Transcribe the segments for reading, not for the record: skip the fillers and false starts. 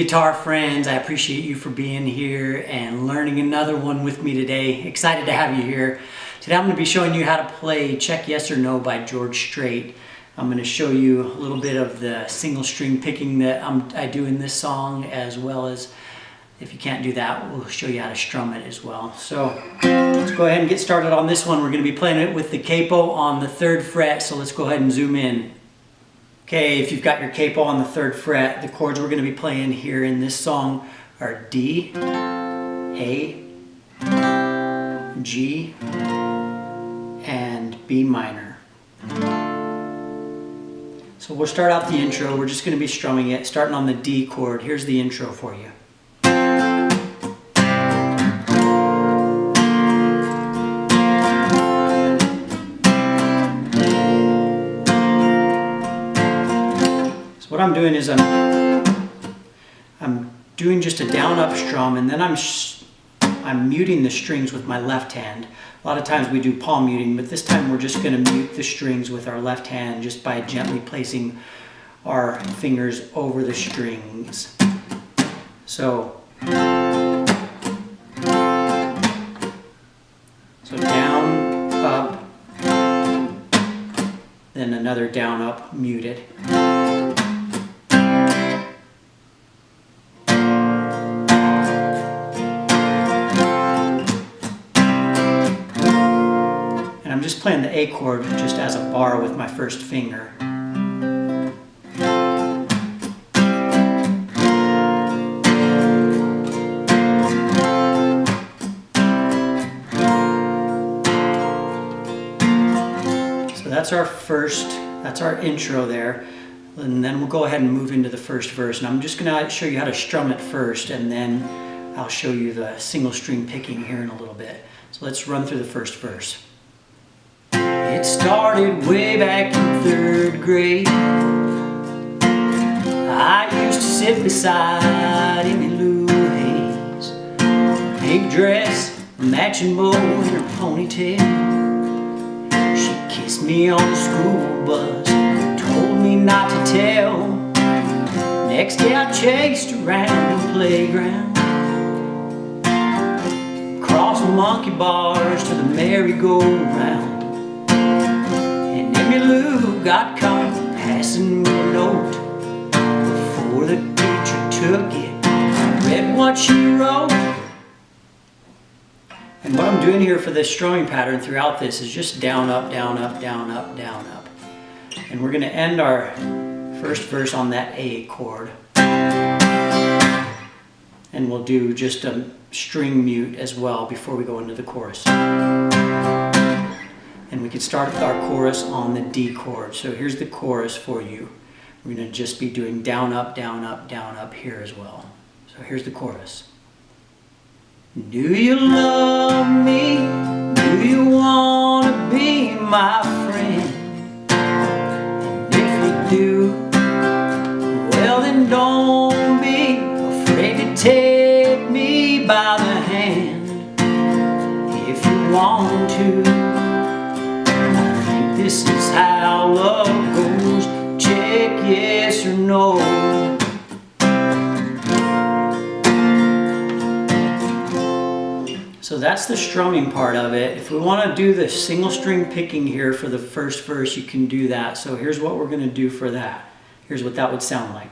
guitar friends, I appreciate you for being here and learning another one with me today. Excited to have you here. Today I'm going to be showing you how to play Check Yes or No by George Strait. I'm going to show you a little bit of the single string picking that I do in this song, as well as, if you can't do that, we'll show you how to strum it as well. So let's go ahead and get started on this one. We're going to be playing it with the capo on the 3rd fret, so let's go ahead and zoom in. Okay, if you've got your capo on the 3rd fret, the chords we're going to be playing here in this song are D, A, G, and B minor. So we'll start out the intro. We're just going to be strumming it, starting on the D chord. Here's the intro for you. What I'm doing is I'm doing just a down-up strum, and then I'm muting the strings with my left hand. A lot of times we do palm muting, but this time we're just going to mute the strings with our left hand just by gently placing our fingers over the strings. So down, up, then another down, up, muted. I'm just playing the A chord just as a bar with my first finger. So that's our intro there. And then we'll go ahead and move into the first verse. And I'm just gonna show you how to strum it first, and then I'll show you the single string picking here in a little bit. So let's run through the first verse. It started way back in 3rd grade. I used to sit beside Emmylou Hayes, pink dress, matching bow in her ponytail. She kissed me on the school bus, told me not to tell. Next day I chased around the playground, across the monkey bars to the merry-go-round. Emmylou got caught passing me a note. Before the teacher took it, I read what she wrote. And what I'm doing here for this strumming pattern throughout this is just down, up, down, up, down, up, down, up. And we're going to end our first verse on that A chord. And we'll do just a string mute as well before we go into the chorus. And we can start with our chorus on the D chord. So here's the chorus for you. We're going to just be doing down, up, down, up, down, up here as well. So here's the chorus. Do you love me? Do you want to be my friend? And if you do, well then don't be afraid to take me by the hand. If you want to, this is how love goes. Check yes or no. So that's the strumming part of it. If we want to do the single string picking here for the first verse, you can do that. So here's what we're going to do for that. Here's what that would sound like.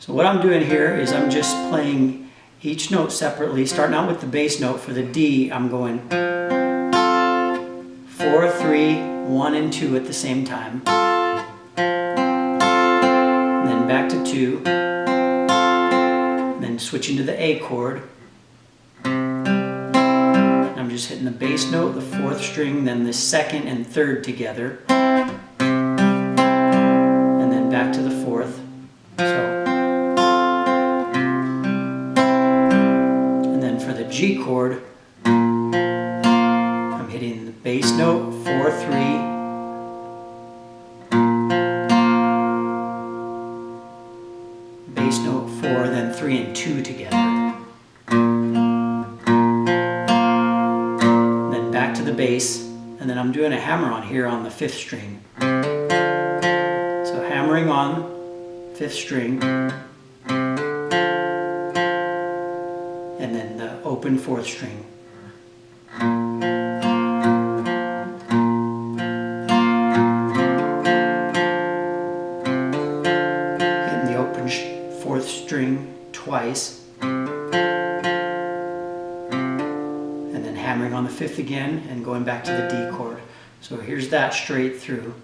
What I'm doing here is I'm just playing each note separately, starting out with the bass note. For the D, I'm going 4, 3, 1, and 2 at the same time. And then back to 2. And then switching to the A chord. I'm just hitting the bass note, the 4th string, then the 2nd and 3rd together. And then back to the 4th. G chord, I'm hitting the bass note, 4, 3, 2 together. Then back to the bass, and then I'm doing a hammer-on here on the 5th string. So hammering on 5th string, and then the open 4th string. Hitting the open 4th string twice, and then hammering on the 5th again and going back to the D chord. So here's that straight through.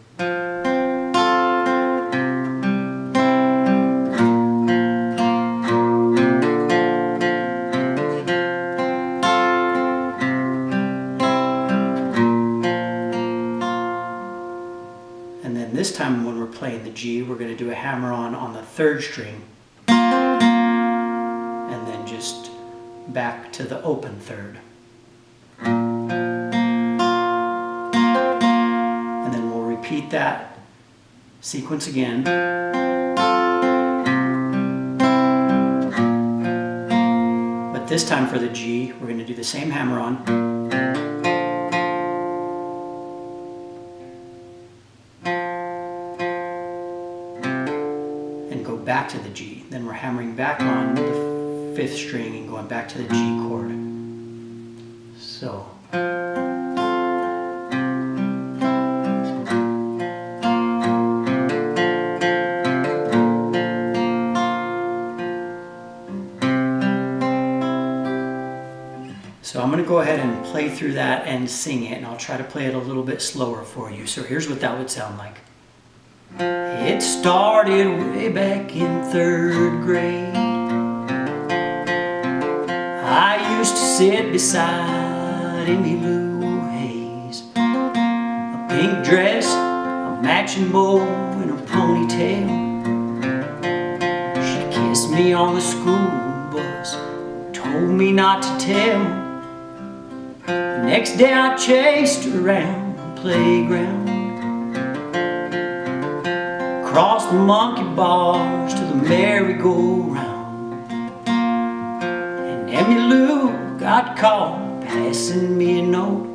This time when we're playing the G, we're going to do a hammer-on the 3rd string, and then just back to the open 3rd. And then we'll repeat that sequence again. But this time for the G, we're going to do the same hammer-on. Back to the G. Then we're hammering back on the 5th string and going back to the G chord. So. So I'm going to go ahead and play through that and sing it, and I'll try to play it a little bit slower for you. So here's what that would sound like. It started way back in 3rd grade. I used to sit beside Emmylou Hayes, a pink dress, a matching bow, and her ponytail. She kissed me on the school bus, told me not to tell. The next day I chased her around the playground, across the monkey bars to the merry-go-round. And Emmylou got caught passing me a note.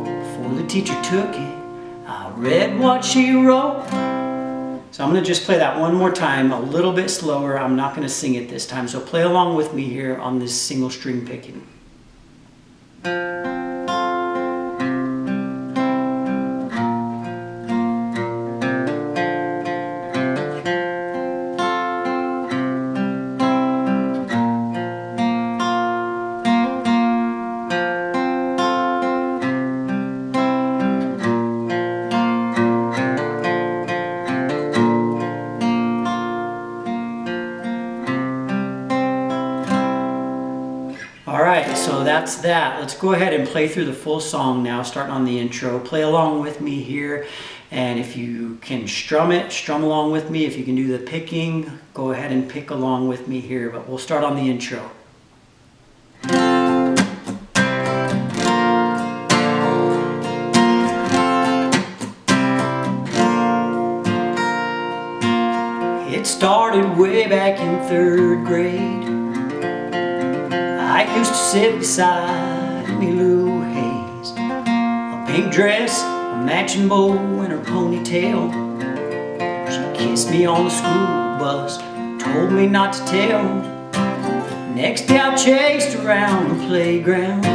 Before the teacher took it, I read what she wrote. So I'm going to just play that one more time, a little bit slower. I'm not going to sing it this time, so play along with me here on this single string picking. Alright, so that's that. Let's go ahead and play through the full song now, starting on the intro. Play along with me here, and if you can strum it, strum along with me. If you can do the picking, go ahead and pick along with me here, but we'll start on the intro. It started way back in 3rd grade. I used to sit beside Emmylou Hayes, a pink dress, a matching bow, and her ponytail. She kissed me on the school bus, told me not to tell. Next day I chased around the playground,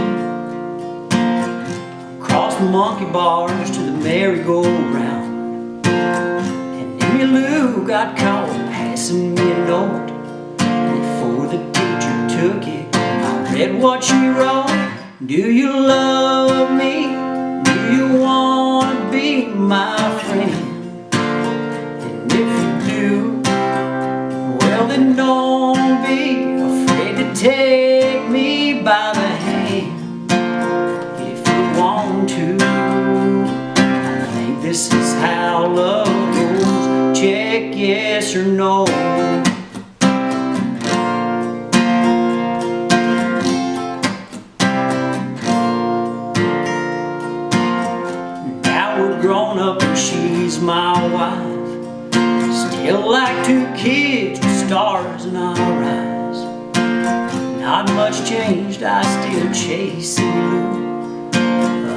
across the monkey bars to the merry-go-round. And Emmylou got caught passing me a note. Before the teacher took it, read what she wrote. Do you love me? Do you want to be my friend? And if you do, well then don't be afraid to take me by the hand. If you want to, I think this is how love goes. Check yes or no. Grown up and she's my wife. Still like 2 kids with stars changed, I still chase you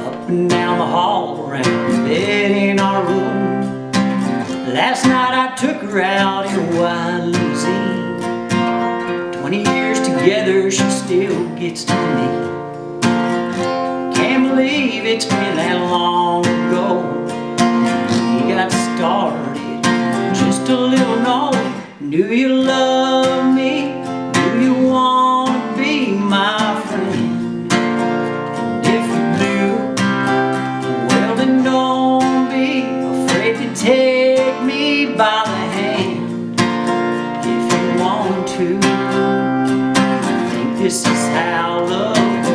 up and down the hall, around the bed in our room. Last night I took her out in a white limousine. 20 years together, she still gets to me. Can't believe it's been that long ago. We got started just a little known. Do you love me? Do you want to be my friend? And if you do, well then don't be afraid to take me by the hand. If you want to, I think this is how love